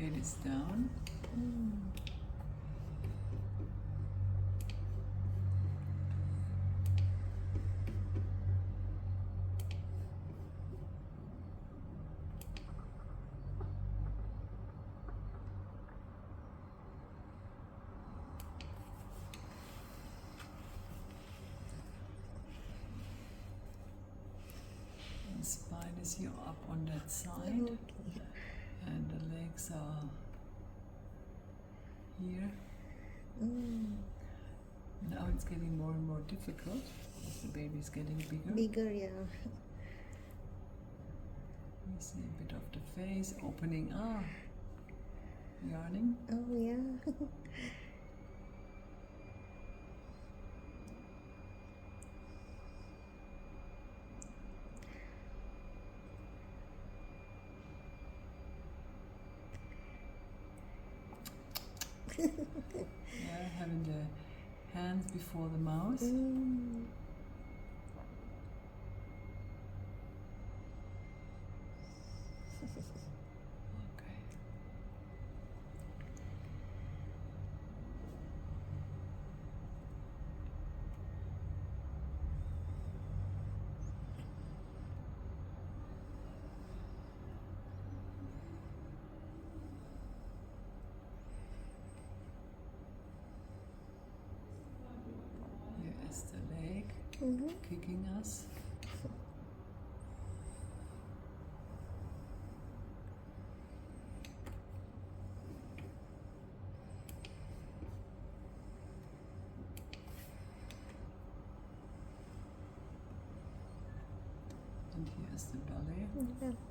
Head is down. The spine is here up on that side, Okay. and the legs are here. Now it's getting more and more difficult as the baby's getting bigger. Bigger, yeah. You see a bit of the face opening up, yawning. Oh, yeah. Yeah, having the hands before the mouth. Okay. Here is the leg kicking us. And here's the belly. Yeah.